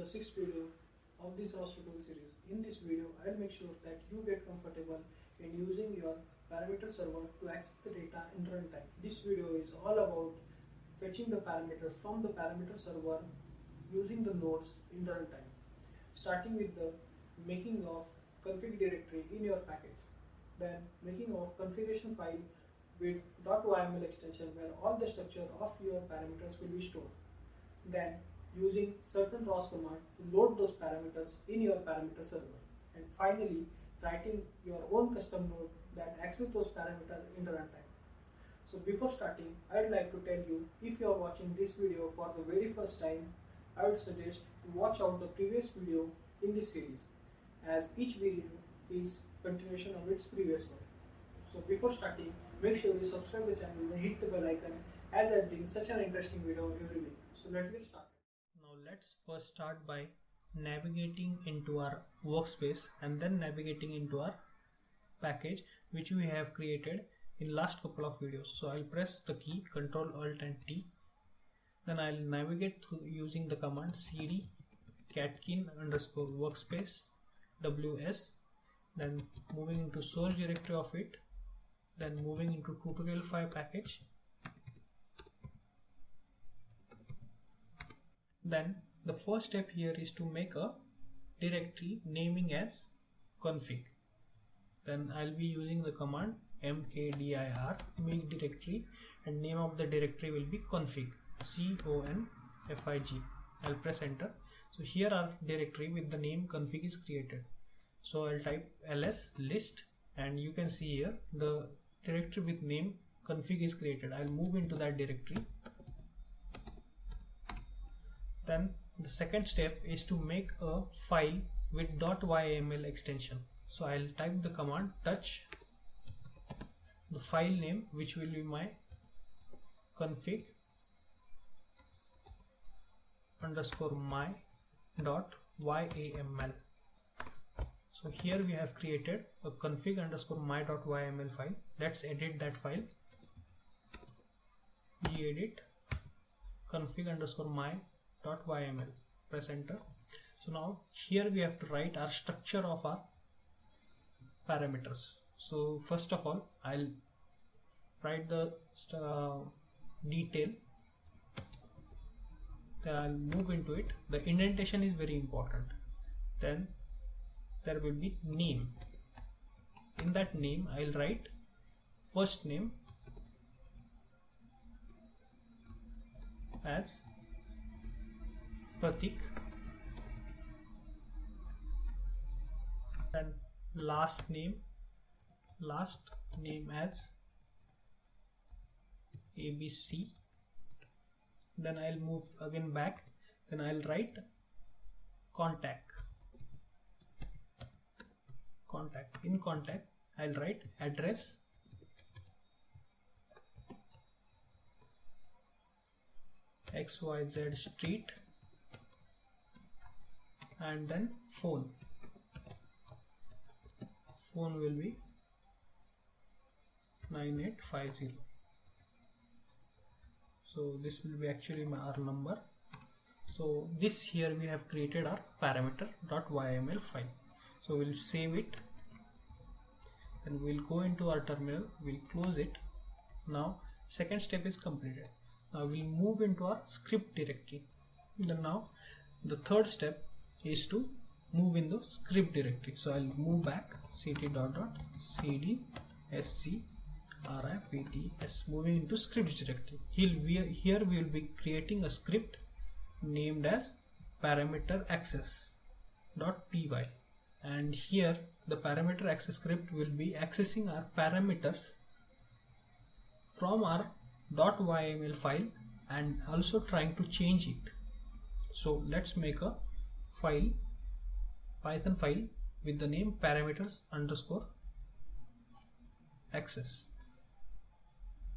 the sixth video of this ROS tutorial series. In this video, I'll make sure that you get comfortable in using your parameter server to access the data in runtime. This video is all about fetching the parameter from the parameter server using the nodes in the runtime. Starting with the making of config directory in your package, then making of configuration file with .yml extension where all the structure of your parameters will be stored. Then using certain ROS command to load those parameters in your parameter server. And finally writing your own custom node that access those parameters in the runtime. So before starting, I'd like to tell you, if you are watching this video for the very first time, I would suggest to watch out the previous video in this series, as each video is continuation of its previous one. So before starting, make sure you subscribe the channel and hit the bell icon, as I bring such an interesting video every week. So let's get started. Now let's first start by navigating into our workspace and then navigating into our package which we have created in last couple of videos. So I'll press the key Ctrl Alt and T. Then I'll navigate through using the command cd catkin_workspace ws, then moving into source directory of it, then moving into tutorial5 package. Then the first step here is to make a directory naming as config. Then I'll be using the command mkdir make directory, and name of the directory will be config, config. I'll press enter. So here our directory with the name config is created. So I'll type ls list, and you can see here the directory with name config is created. I'll move into that directory. Then the second step is to make a file with .yml extension. So I'll type the command touch the file name, which will be my config underscore my dot YAML. So here we have created a config underscore my dot YAML file. Let's edit that file. Gedit config underscore my dot YAML. Press enter. So now here we have to write our structure of our parameters. So first of all, I'll write the detail. Then I'll move into it. The indentation is very important. Then there will be name. In that name, I'll write first name as Pratik, and last name as ABC. Then I'll move again back. Then I'll write contact. In contact, I'll write address, XYZ street, and then phone. Phone will be 9850. So this will be actually our number. So this here we have created our parameter.yml file. So we'll save it. Then we'll go into our terminal. We'll close it. Now second step is completed. Now we'll move into our script directory. Then now the third step is to move in the script directory. So I'll move back cd scripts, moving into scripts directory. Here we will be creating a script named as parameter access.py, and here the parameter access script will be accessing our parameters from our .yml file and also trying to change it. So let's make a file, Python file with the name parameters underscore access.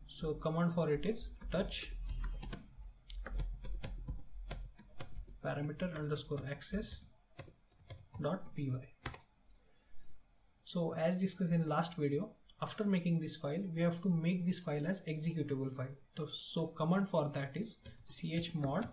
So command for it is touch parameter underscore access dot py. So as discussed in last video, after making this file, we have to make this file as executable file. So command for that is chmod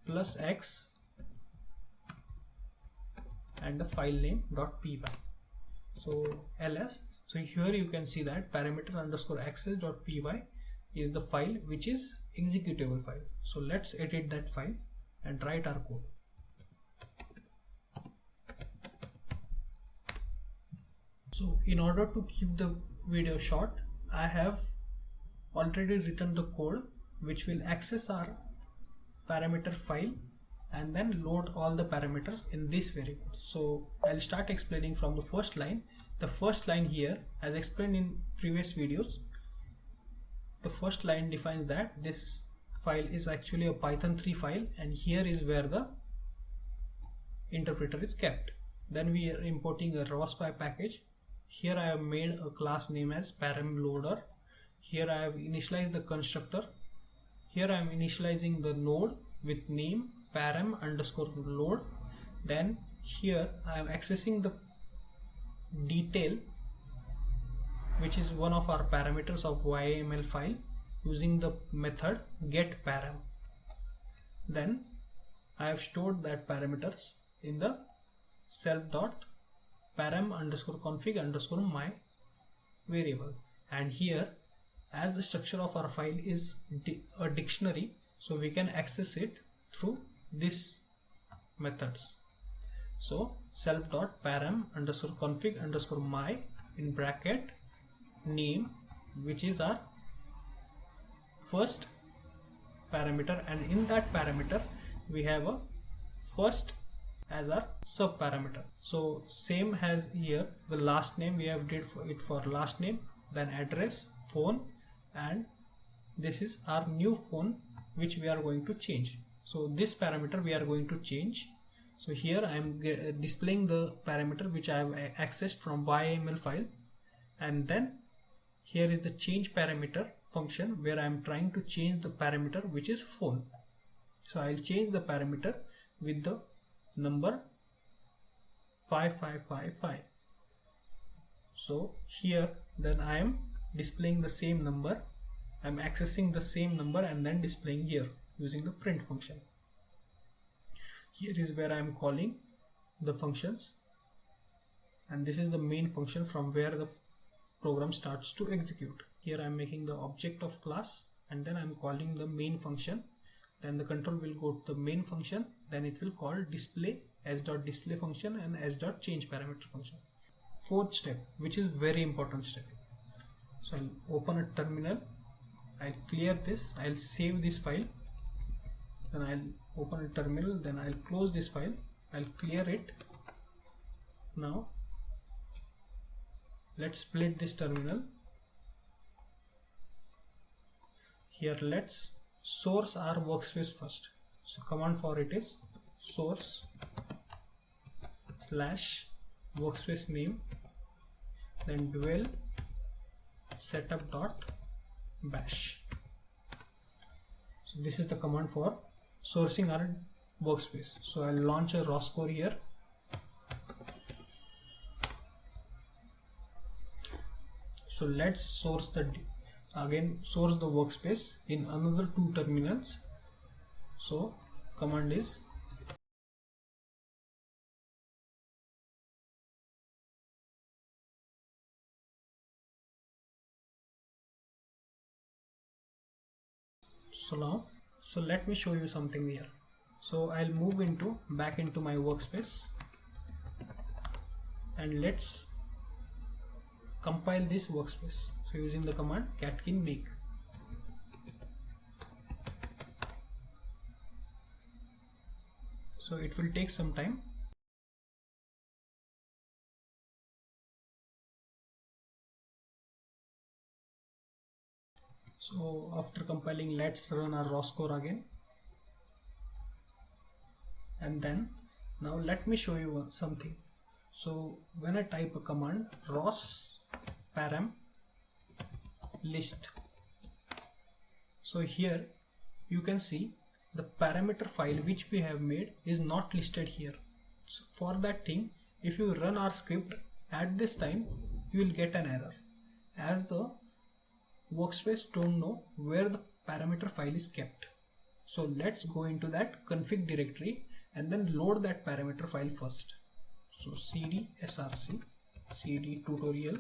+x and the file name .py. So ls, so here you can see that parameter underscore access.py is the file which is executable file. So let's edit that file and write our code. So in order to keep the video short, I have already written the code which will access our parameter file and then load all the parameters in this variable. So I'll start explaining from the first line. The first line here, as explained in previous videos, the first line defines that this file is actually a Python 3 file, and here is where the interpreter is kept. Then we are importing a rawspy package. Here I have made a class name as paramLoader. Here I have initialized the constructor. Here I am initializing the node with name param underscore load. Then here I am accessing the detail, which is one of our parameters of YAML file, using the method getParam. Then I have stored that parameters in the self.param underscore config underscore my variable. And here, as the structure of our file is a dictionary, so we can access it through this methods. So self.param underscore config underscore my in bracket name, which is our first parameter, and in that parameter we have a first as our sub parameter. So same as here, the last name we have did for it for last name, then address, phone, and this is our new phone which we are going to change. So this parameter we are going to change. So here I am displaying the parameter which I have accessed from YAML file, and then here is the change parameter function where I am trying to change the parameter which is phone. So I will change the parameter with the number 5555. So here then I am displaying the same number, I am accessing the same number and then displaying here using the print function. Here is where I am calling the functions, and this is the main function from where the program starts to execute. Here I am making the object of class, and then I am calling the main function. Then the control will go to the main function, then it will call display s.display function and s.change parameter function. Fourth step, which is very important step. So I'll open a terminal, I'll clear this, I'll save this file, then I'll open a terminal, then I'll close this file, I'll clear it. Now let's split this terminal. Here let's source our workspace first. So command for it is source / workspace name, then dwell setup.bash. So this is the command for sourcing our workspace. So I'll launch a raw score here. So let's source the workspace in another two terminals. So command is so let me show you something here. So I'll move back into my workspace, and let's compile this workspace. So using the command catkin make. So it will take some time. So after compiling, let's run our raw score again, and then now let me show you something. So when I type a command ros param list, so here you can see the parameter file which we have made is not listed here. So for that thing, if you run our script at this time, you will get an error, as the workspace don't know where the parameter file is kept. So let's go into that config directory and then load that parameter file first. So cd src cd tutorial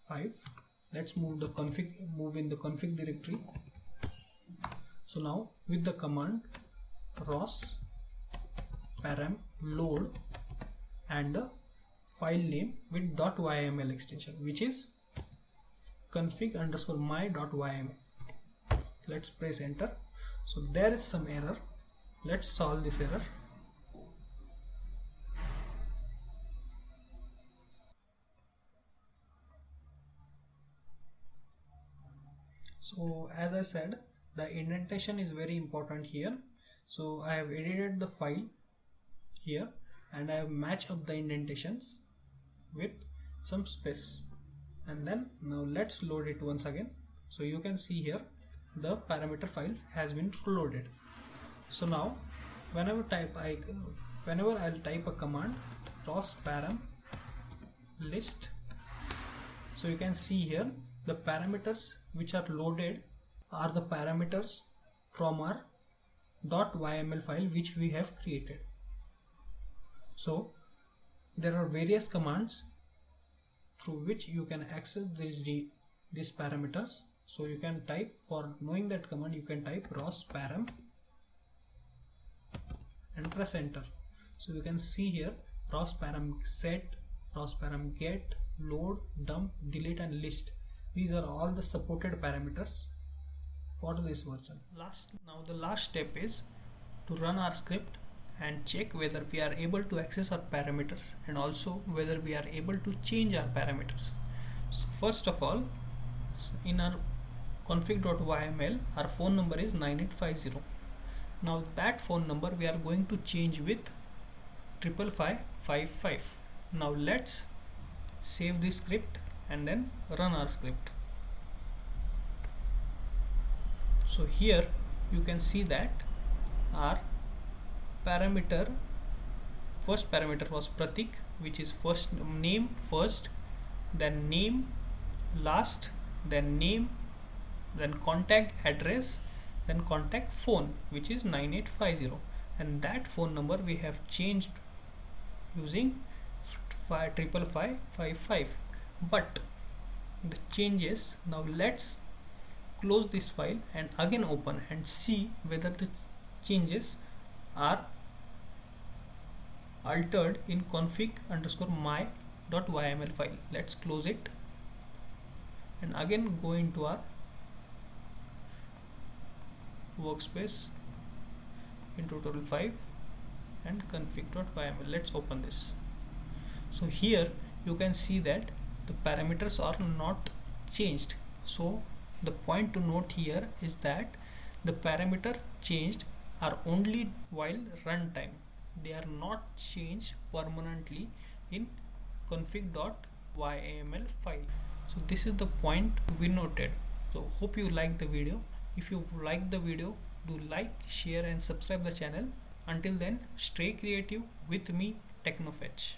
5. Let's move in the config directory. So now with the command ROS param load and the file name with .yml extension, which is config_my.yml. Let's press enter. So there is some error. Let's solve this error. So as I said, the indentation is very important here. So I have edited the file here and I have matched up the indentations with some space, and then now let's load it once again. So you can see here the parameter files has been loaded. So now whenever I'll type a command ROS param list, so you can see here the parameters which are loaded are the parameters from our .yml file which we have created. So there are various commands through which you can access these parameters. So you can type, for knowing that command, you can type ROS param and press enter. So you can see here ROS param set, ROS param get, load, dump, delete and list. These are all the supported parameters for this version. Now the last step is to run our script and check whether we are able to access our parameters and also whether we are able to change our parameters. So first of all, in our config.yml, our phone number is 9850. Now that phone number we are going to change with 55555. Now let's save this script and then run our script. So here you can see that our first parameter was Pratik, which is first name first, then name last, then name, then contact address, then contact phone, which is 9850, and that phone number we have changed using 55555. But the changes, now let's close this file and again open and see whether the changes are altered in config_my.yml file. Let's close it and again go into our workspace in tutorial 5 and config.yml. Let's open this. So here you can see that the parameters are not changed. So the point to note here is that the parameter changed are only while runtime. They are not changed permanently in config.yml file. So this is the point to be noted. So hope you like the video. If you like the video, do like, share and subscribe the channel. Until then, stay creative with me, TechnoFetch.